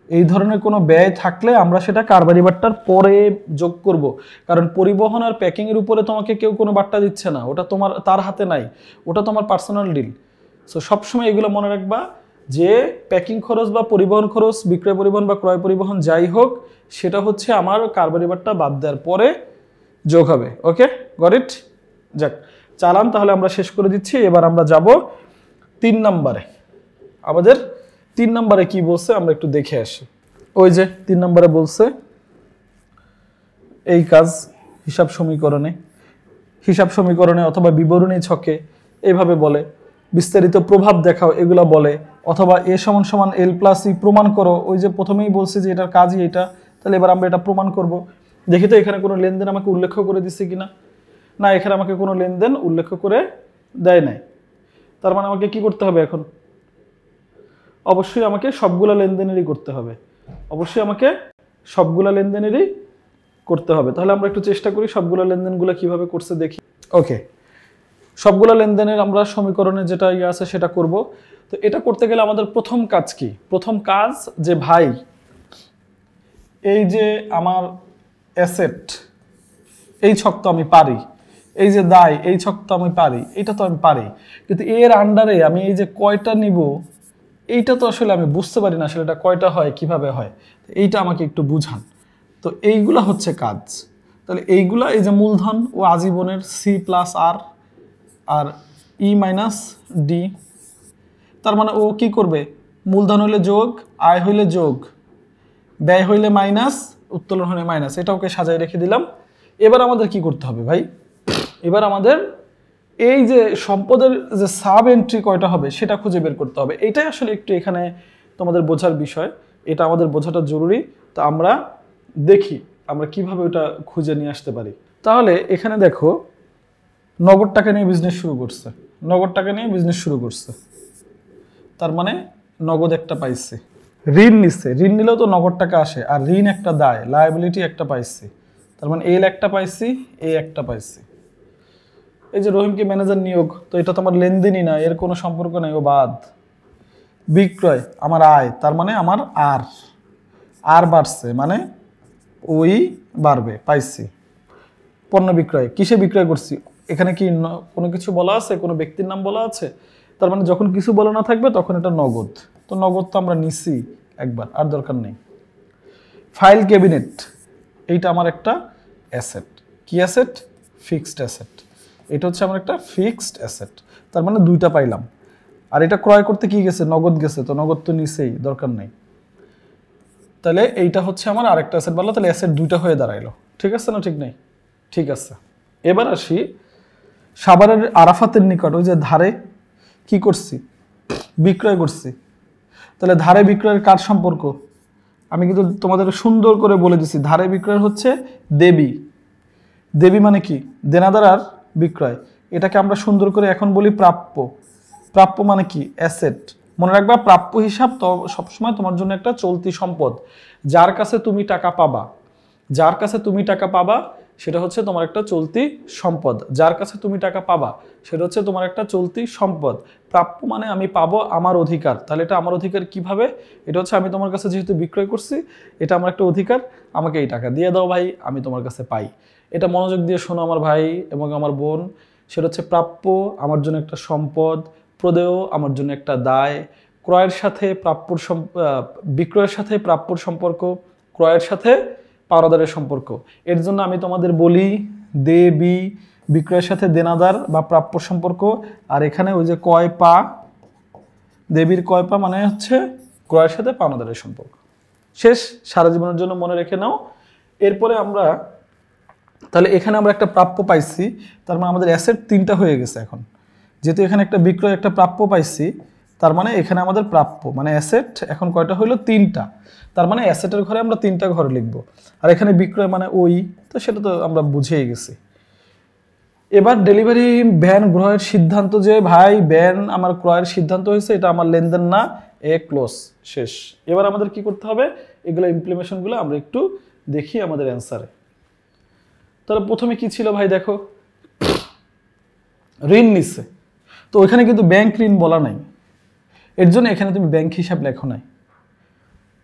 S1: এই ধরনের কোনো ব্যয় থাকলে আমরা সেটা কারবারি বাট্টার পরে যোগ করব। কারণ পরিবহন আর প্যাকিং এর উপরে তোমাকে কেউ কোনো বাট্টা দিচ্ছে না, ওটা তার হাতে নাই, ওটা তোমার পার্সোনাল ডিল। সো সবসময় এগুলো মনে রাখবা যে প্যাকিং খরচ বা পরিবহন খরচ, বিক্রয় পরিবহন বা ক্রয় পরিবহন যাই হোক, সেটা হচ্ছে আমার কারবারি বাট্টা বাদ দেওয়ার পরে যোগ হবে। ওকে, গট ইট? যাক, চালান তাহলে আমরা শেষ করে দিচ্ছি। এবার আমরা যাব 3 নম্বরে। আমাদের 3 নম্বরে কি বলছে আমরা একটু দেখে আসি। ওই যে 3 নম্বরে বলছে এই কাজ হিসাব সমীকরণে অথবা বিবরণী ছকে এইভাবে বলে, বিস্তারিত প্রভাব দেখাও এগুলা বলে, অথবা এ সমান সমান এল প্লাস ই প্রমাণ করো। ওই যে প্রথমেই বলছে যে এটার কাজই এটা, তাহলে এবার আমরা এটা প্রমাণ করব। দেখি তো এখানে কোনো লেনদেন আমাকে উল্লেখ করে দিচ্ছে কিনা। না, এখানে আমাকে কোনো লেনদেন উল্লেখ করে দেয় নাই। তার মানে আমাকে কি করতে হবে এখন? অবশ্যই আমাকে সবগুলা লেনদেনেরই করতে হবে, তাহলে আমরা একটু চেষ্টা করি সবগুলা লেনদেনগুলো কিভাবে করছে দেখি। ওকে, সবগুলা লেনদেনের আমরা সমীকরণে যেটা আছে সেটা করব। তো এটা করতে গেলে আমাদের প্রথম কাজ কি? প্রথম কাজ যে ভাই এই যে আমার অ্যাসেট, এই ছক তো আমি পারি, এই যে দায়, এই ছক তো আমি পারি, এটা তো আমি পারি, কিন্তু এর আন্ডারে আমি এই যে কয়টা নিব এইটা তো আসলে আমি বুঝতে পারি না, আসলে এটা কয়টা হয়, কিভাবে হয়, এইটা আমাকে একটু বুঝান। তো এইগুলা হচ্ছে কাজ। তাহলে এইগুলা, এই যে মূলধন ও আজীবনের সি প্লাস আর ই মাইনাস ডি, তার মানে ও কি করবে? মূলধন হইলে যোগ, আয় হইলে যোগ, ব্যয় হইলে মাইনাস, উত্তোলন হইলে মাইনাস, এটা ওকে সাজাই রেখে দিলাম। এবার আমাদের কি করতে হবে ভাই? এবার আমাদের এই যে সম্পদের যে সাব এন্ট্রি কয়টা হবে সেটা খুঁজে বের করতে হবে। এটাই আসলে একটু এখানে তোমাদের বোঝার বিষয়, এটা আমাদের বোঝাটা জরুরি। তো আমরা দেখি আমরা কিভাবে ওটা খুঁজে নিয়ে আসতে পারি। তাহলে এখানে দেখো নগদ টাকা নিয়ে বিজনেস শুরু করছে, তার মানে নগদ একটা পাইছে। ঋণ নিচ্ছে, ঋণ নিলেও তো নগদ টাকা আসে, আর ঋণ একটা দায়, লায়াবিলিটি একটা পাইছি, তার মানে এল একটা পাইছি, এ একটা পাইছি। এই যে রহিমকে ম্যানেজার নিয়োগ, তো এটা তো আমার লেনদেনই না, এর কোনো সম্পর্ক নাই, ও বাদ। বিক্রয় আমার আয়, তার মানে আমার আর বাড়ছে, মানে ওই বাড়বে, পাইছি। পণ্য বিক্রয়, কিসে বিক্রয় করছি, এখানে কি কোনো কিছু বলা আছে, কোনো ব্যক্তির নাম বলা আছে? তার মানে যখন কিছু বলা না থাকবে তখন এটা নগদ। তো নগদ তো আমরা নিছি একবার, আর দরকার নেই। ফাইল ক্যাবিনেট, এইটা আমার একটা অ্যাসেট। কি অ্যাসেট? Fixed asset. এটা হচ্ছে আমার একটা ফিক্সড অ্যাসেট, তার মানে দুইটা পাইলাম। আর এটা ক্রয় করতে কি গেছে? নগদ গেছে, তো নগদ তো নিছেই, দরকার নেই। তাহলে এইটা হচ্ছে আমার আরেকটা অ্যাসেট বললো, তাহলে অ্যাসেট দুইটা হয়ে দাঁড়াইলো। ঠিক আছে না? ঠিক নেই? ঠিক আছে। এবার আসি সাভারের আরাফাতের নিকট ওই যে ধারে কি করছি? বিক্রয় করছি। তাহলে ধারে বিক্রয়ের কার সম্পর্ক? আমি কিন্তু তোমাদের সুন্দর করে বলে দিছি, ধারে বিক্রয় হচ্ছে দেবী। দেবী মানে কি? দেনাদার আর বিক্রয়। এটাকে আমরা সুন্দর করে এখন বলি প্রাপ্য। প্রাপ্য মানে কি? অ্যাসেট। মনে রাখবা, প্রাপ্য হিসাব তো সবসময় তোমার জন্য একটা চলতি সম্পদ। যার কাছে তুমি টাকা পাবা, যার কাছে তুমি টাকা পাবা সেটা হচ্ছে তোমার একটা চলতি সম্পদ। যার কাছে তুমি টাকা পাবা সেটা হচ্ছে তোমার একটা চলতি সম্পদ। প্রাপ্য মানে আমি পাবো, আমার অধিকার। তাহলে এটা আমার অধিকার কিভাবে? এটা হচ্ছে আমি তোমার কাছে যেহেতু বিক্রয় করছি, এটা আমার একটা অধিকার, আমাকে এই টাকা দিয়ে দাও ভাই, আমি তোমার কাছে পাই। এটা মনোযোগ দিয়ে শোনো আমার ভাই এবং আমার বোন। সেটা হচ্ছে প্রাপ্য আমার জন্য একটা সম্পদ, প্রদেয় আমার জন্য একটা দায়। ক্রয়ের সাথে প্রাপ্যর বিক্রয়ের সাথে প্রাপ্যর সম্পর্ক, ক্রয়ের সাথে পাওনাদারের সম্পর্ক। এর জন্য আমি তোমাদের বলি দেবী, বিক্রয়ের সাথে দেনাদার বা প্রাপ্য সম্পর্ক। আর এখানে ওই যে কয় পা, দেবীর কয় পা মানে হচ্ছে ক্রয়ের সাথে পাওনাদারের সম্পর্ক। শেষ, সারা জীবনের জন্য মনে রেখে নাও। এরপরে আমরা তাহলে এখানে আমরা একটা প্রাপ্য পাইছি, তার মানে আমাদের অ্যাসেট তিনটা হয়ে গেছে এখন। যেহেতু এখানে একটা বিক্রয় একটা প্রাপ্য পাইছি, তার মানে এখানে আমাদের প্রাপ্য মানে অ্যাসেট এখন কয়টা হইলো? তিনটা। তার মানে অ্যাসেটের ঘরে আমরা তিনটা ঘর লিখবো। আর এখানে বিক্রয় মানে ওই, তো সেটা তো আমরা বুঝেই গেছি। এবার ডেলিভারি ভ্যান ক্রয়ের সিদ্ধান্ত, যে ভাই ভ্যান আমার ক্রয়ের সিদ্ধান্ত হয়েছে, এটা আমার লেনদেন না, এ ক্লোজ, শেষ। এবার আমাদের কি করতে হবে? এগুলো ইমপ্লিমেশনগুলো আমরা একটু দেখি আমাদের অ্যান্সারে। তাহলে প্রথমে কি ছিল ভাই? দেখো, ঋণ নিচ্ছে, তো ওইখানে কিন্তু ব্যাংক ঋণ বলা নাই, এর জন্য এখানে তুমি ব্যাংক হিসাব লেখো নাই।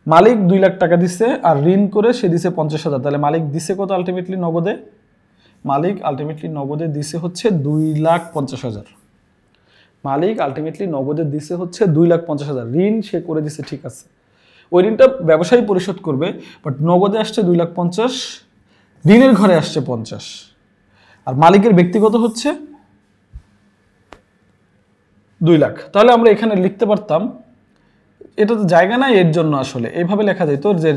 S1: মালিক 2 লাখ টাকা দিচ্ছে আর ঋণ করে সে দিছে 50,000। তাহলে মালিক দিছে কত আলটিমেটলি নগদে? মালিক আলটিমেটলি নগদে দিছে হচ্ছে 2,50,000। মালিক আলটিমেটলি নগদে দিছে হচ্ছে 2,50,000। ঋণ সে করে দিছে, ঠিক আছে, ওই ঋণটা ব্যবসায়ী পরিশোধ করবে, বাট নগদে আসছে 2,50,000, ঋণের ঘরে আসছে 50, আর মালিকের ব্যক্তিগত হচ্ছে 2 লাখ। তাহলে আমরা এখানে লিখতে পারতাম, এটা তো জায়গা নাই এর জন্য, আসলে এইভাবে লেখা যেত যে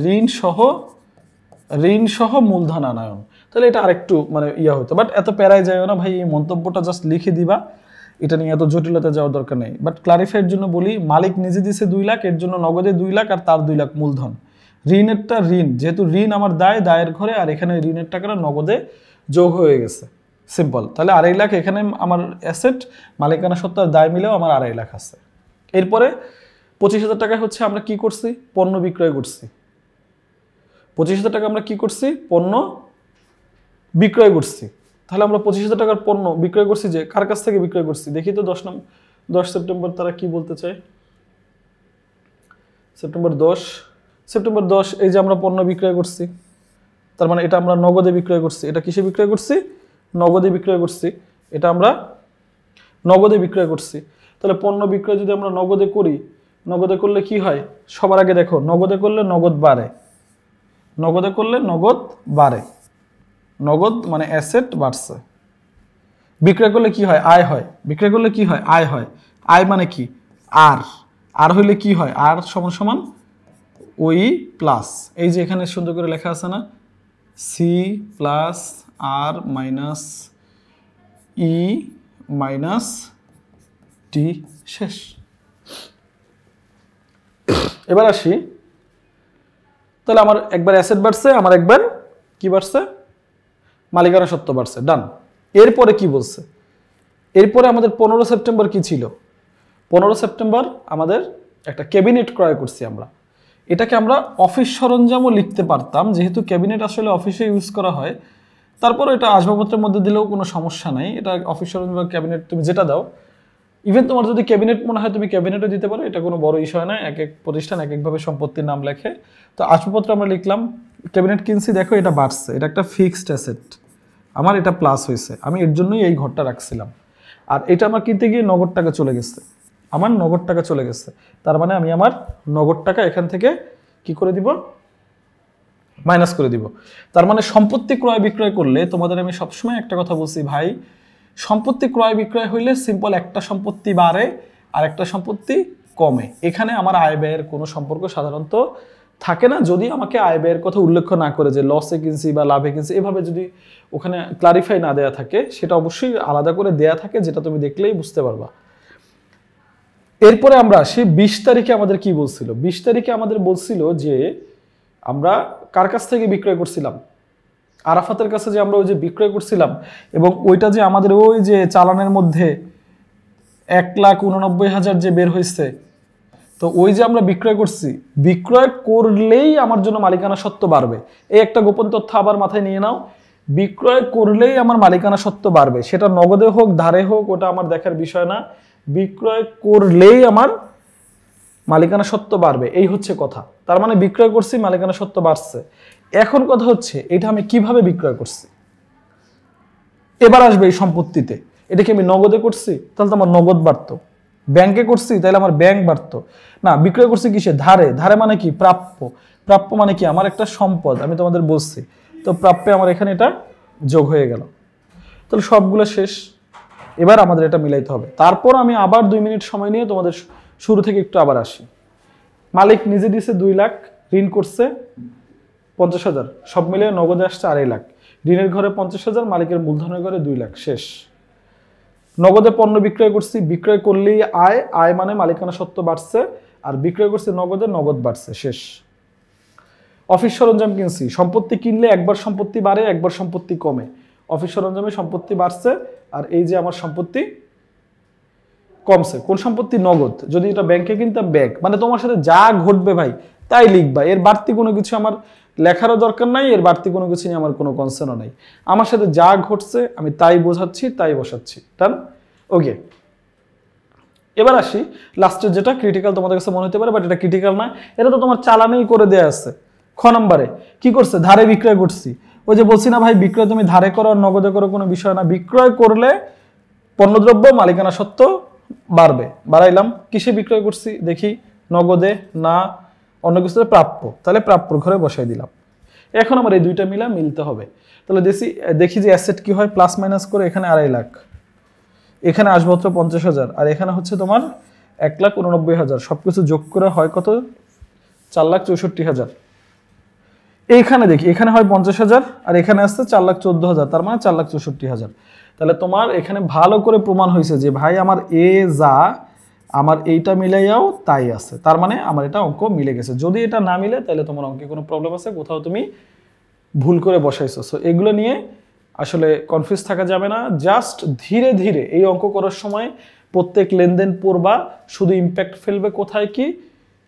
S1: ঋণ সহ মূলধন আনয়ন। তাহলে এটা আরেকটু মানে ইয়া হতো, বাট এত প্যারায় যায়ও না ভাই, এই মন্তব্যটা জাস্ট লিখে দিবা, এটা নিয়ে এত জটিলতা যাওয়ার দরকার নেই। বাট ক্লারিফাইয়ের জন্য বলি, মালিক নিজে দিছে 2 লাখ, এর জন্য নগদে 2 লাখ আর তার 2 লাখ মূলধন। ঋণেরটা ঋণ, যেহেতু ঋণ আমার দায়ের ঘরে, আর এখানে ঋণের টাকাটা নগদে যোগ হয়ে গেছে, সিম্পল। তাহলে 2.5 লাখ এখানে আমার অ্যাসেট, মালিকানা সত্ত্বার দায় মিলেও আমার 2.5 লাখ আছে। এরপরে 25,000 টাকায় হচ্ছে আমরা কি করছি? পণ্য বিক্রয় করছি। 25,000 টাকা আমরা কি করছি? পণ্য বিক্রয় করছি। তাহলে আমরা 25,000 টাকার পণ্য বিক্রয় করছি, যে কার কাছ থেকে বিক্রয় করছি? দেখি তো 10 সেপ্টেম্বর তারা কি বলতে চায়। সেপ্টেম্বর 10, এই যে আমরা পণ্য বিক্রয় করছি, তার মানে এটা আমরা নগদে বিক্রয় করছি। এটা কিসে বিক্রয় করছি? নগদে বিক্রয় করছি। এটা আমরা নগদে বিক্রয় করছি। তাহলে পণ্য বিক্রয় যদি আমরা নগদে করি, নগদে করলে কি হয়? সবার আগে দেখো, নগদে করলে নগদ বাড়ে, নগদে করলে নগদ বাড়ে, নগদ মানে অ্যাসেট বাড়ছে। বিক্রয় করলে কি হয়? আয় হয়। বিক্রয় করলে কি হয়? আয় হয়। আয় মানে কি? আর হইলে কি হয়? আর সমান সমান ওই প্লাস, এই যে এখানে সুন্দর করে লেখা আছে না, সি প্লাস আর মাইনাস ই মাইনাস টি, শেষ। এবার আসি, তাহলে আমার একবার অ্যাসেট বাড়ছে, আমার একবার কি বাড়ছে? মালিকানা সত্ত্ব বাড়ছে, ডান। এরপরে কি বলছে? এরপরে আমাদের 15 সেপ্টেম্বর কি ছিল? 15 সেপ্টেম্বর আমাদের একটা ক্যাবিনেট ক্রয় করছি আমরা। এটাকে আমরা অফিস সরঞ্জামও লিখতে পারতাম, যেহেতু ক্যাবিনেট আসলে অফিসে ইউজ করা হয়। তারপর এটা আসবাবপত্রের মধ্যে দিলেও কোনো সমস্যা নাই, এটা অফিস সরঞ্জাম ক্যাবিনেট তুমি যেটা দাও। ইভেন তোমার যদি ক্যাবিনেট মনে হয় তুমি ক্যাবিনেটও দিতে পারো, এটা কোনো বড় ইস্যু হয় না। এক এক প্রতিষ্ঠান এক একভাবে সম্পত্তির নাম লেখে। তো আসবাবপত্র আমরা লিখলাম, ক্যাবিনেট কিনছি, দেখো এটা বাড়ছে, এটা একটা ফিক্সড অ্যাসেট, আমার এটা প্লাস হয়েছে, আমি এর জন্যই এই ঘরটা রাখছিলাম। আর এটা আমার কিনতে গিয়ে নগদ টাকা চলে গেছে, আমার নগদ টাকা চলে গেছে, তার মানে আমি আমার নগদ টাকা এখান থেকে কি করে দিব, মাইনাস করে দিব। তার মানে সম্পত্তি ক্রয় বিক্রয় করলে তোমাদের আমি সবসময় একটা কথা বলছি ভাই, সম্পত্তি ক্রয় বিক্রয় হইলে সিম্পল একটা সম্পত্তি বাড়ে আর একটা সম্পত্তি কমে। এখানে আমার আয় ব্যয়ের কোনো সম্পর্ক সাধারণত থাকে না, যদি আমাকে আয় ব্যয়ের কথা উল্লেখ না করে যে লসে কিনছি বা লাভে কিনছি এভাবে যদি ওখানে ক্লারিফাই না দেয়া থাকে, সেটা অবশ্যই আলাদা করে দেয়া থাকে, যেটা তুমি দেখলেই বুঝতে পারবা। এরপরে আমরা আসি 20 তারিখে আমাদের কি বলছিল। 20 তারিখে আমাদের বলছিল যে আমরা কার কাছ থেকে বিক্রয় করছিলাম, আরাফাতের কাছে যে আমরা ওই যে বিক্রয় করছিলাম, এবং ওইটা যে আমাদের ওই যে চালানের মধ্যে 1,89,000 যে বের হয়েছে, তো ওই যে আমরা বিক্রয় করছি, বিক্রয় করলেই আমার জন্য মালিকানা সত্ত্ব বাড়বে। এই একটা গোপন তথ্য আবার মাথায় নিয়ে নাও, বিক্রয় করলেই আমার মালিকানা সত্ত্ব বাড়বে, সেটা নগদে হোক ধারে হোক ওটা আমার দেখার বিষয় না, বিক্রয় করলেই আমার মালিকানা সত্ত্ব বাড়বে, এই হচ্ছে কথা। তার মানে বিক্রয় করছি, মালিকানা সত্ত্ব বাড়ছে। এখন কথা হচ্ছে এটা আমি কিভাবে বিক্রয় করছি। এবার আসবে এই সম্পত্তিতে, এটা কি আমি নগদে করছি, তাহলে তো আমার নগদ বাড়তো। ব্যাংকে করছি, তাহলে আমার ব্যাংক বাড়তো। না, বিক্রয় করছি কিসে, ধারে। ধারে মানে কি, প্রাপ্য। প্রাপ্য মানে কি, আমার একটা সম্পদ, আমি তোমাদের বলছি, তো প্রাপ্যে আমার এখানে এটা যোগ হয়ে গেল। তাহলে সবগুলো শেষ। এবার আমাদের এটা মিলাইতে হবে। তারপর আমি আবার 2 মিনিট সময় নিয়ে তোমাদের শুরু থেকে একটু আবার আসি। মালিক নিজে দিয়েছে 2 লাখ, ঋণ করছে 50,000, সব মিলিয়ে নগদে আসছে 2.5 লাখ। ঋণের ঘরে 50,000, মালিকের মূলধনের ঘরে 2 লাখ, শেষ। নগদে পণ্য বিক্রয় করছি, বিক্রয় করলেই আয়, আয় মানে মালিকানা সত্ত্ব বাড়ছে, আর বিক্রয় করছি নগদে, নগদ বাড়ছে, শেষ। অফিস সরঞ্জাম কিনছি, সম্পত্তি কিনলে একবার সম্পত্তি বাড়ে একবার সম্পত্তি কমে, অফিস সরঞ্জামে সম্পত্তি বাড়ছে, আর এই যে আমার সম্পত্তি কমছে। কোন সম্পত্তি, নগদ। যদি এটা ব্যাংকে কিনতাম ব্যাংক, মানে তোমার সাথে যা ঘটবে ভাই তাই লিখবা, এর বাড়তি কোনো কিছু আমার লেখারও দরকার নাই, এর বাড়তি কোনো কিছু নিয়ে আমার কোনো কনসার্নও নাই। আমার সাথে যা ঘটছে আমি তাই বোঝাচ্ছি, তাই বসাচ্ছি, ডান। ওকে, এবার আসি লাস্টের যেটা ক্রিটিক্যাল তোমাদের কাছে মনে হতে পারে, বাট এটা ক্রিটিক্যাল না, এটা তো তোমার চালানেই করে দেয়া আছে। খ নম্বরে কি করছে, ধারে বিক্রয় করছি। ওই যে বলছি না ভাই, বিক্রয় তুমি ধারে করো আর নগদে করো কোনো বিষয় না, বিক্রয় করলে পণ্যদ্রব্য মালিকানা সত্ত্ব বাড়বে, বাড়াইলাম। কিসে বিক্রয় করছি দেখি, নগদে না অন্য কিছুতে, প্রাপ্য, তাহলে প্রাপ্যর ঘরে বসাই দিলাম। এখন আমার এই দুইটা মিলতে হবে। তাহলে দেখি যে অ্যাসেট কি হয়, প্লাস মাইনাস করে এখানে 2.5 লাখ, এখানে আসবত্র 50,000, আর এখানে হচ্ছে তোমার 1,89,000, সবকিছু যোগ করে হয় কত, 4,64,000। এইখানে দেখি, এখানে হয় 50,000 আর এখানে আসছে 4,14,000, তার মানে 4,64,000। তাহলে তোমার এখানে ভালো করে প্রমাণ হয়েছে যে ভাই আমার এ যা, আমার এইটা মিলাইয়াও তাই আছে, তার মানে আমার এটা অঙ্ক মিলে গেছে। যদি এটা না মিলে তাহলে তোমার অঙ্কে কোনো প্রবলেম আছে, কোথাও তুমি ভুল করে বসাইছো। সো এগুলো নিয়ে আসলে কনফিউজ থাকা যাবে না, জাস্ট ধীরে ধীরে এই অঙ্ক করার সময় প্রত্যেক লেনদেন পড়বা, শুধু ইম্প্যাক্ট ফেলবে কোথায় কি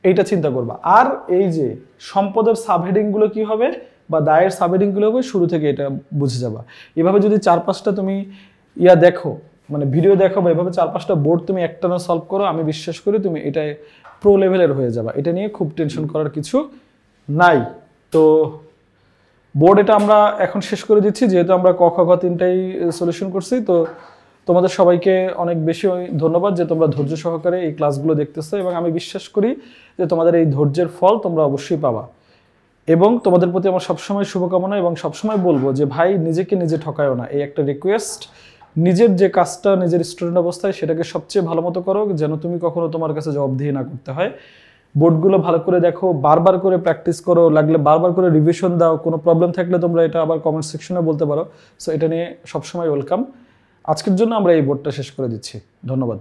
S1: এইটা চিন্তা করবা। আর এই যে সম্পদের সাবহেডিংগুলো কি হবে বা দায়ের সাবহেডিংগুলো হবে, শুরু থেকে এটা বুঝে যাবা। এভাবে যদি 4-5টা তুমি দেখো, মানে ভিডিও দেখো, বা এভাবে 4-5টা বোর্ড তুমি একটানা সলভ করো, আমি বিশ্বাস করি তুমি এটা প্রো লেভেলের হয়ে যাবা। এটা নিয়ে খুব টেনশন করার কিছু নাই। তো বোর্ড এটা আমরা এখন শেষ করে দিচ্ছি, যেহেতু আমরা ক খ গ 3টাই সলিউশন করছি। তো তোমাদের সবাইকে অনেক বেশি ধন্যবাদ যে তোমরা ধৈর্য সহকারে এই ক্লাসগুলো দেখতেছো, এবং আমি বিশ্বাস করি যে তোমাদের এই ধৈর্যের ফল তোমরা অবশ্যই পাবা। এবং তোমাদের প্রতি আমার সবসময় শুভকামনা, এবং সবসময় বলবো যে ভাই নিজেকে নিজে ঠকায়ও না, এই একটা রিকোয়েস্ট। নিজের যে কাজটা নিজের স্টুডেন্ট অবস্থায় সেটাকে সবচেয়ে ভালো মতো করো, যেন তুমি কখনো তোমার কাছে জবাবদিহি না করতে হয়। বোর্ডগুলো ভালো করে দেখো, বারবার করে প্র্যাকটিস করো, লাগলে বারবার করে রিভিশন দাও। কোনো প্রবলেম থাকলে তোমরা এটা আবার কমেন্ট সেকশনে বলতে পারো। সো এটা নিয়ে সবসময় ওয়েলকাম। আজকের জন্য আমরা এই বোর্ডটা শেষ করে দিচ্ছি। ধন্যবাদ।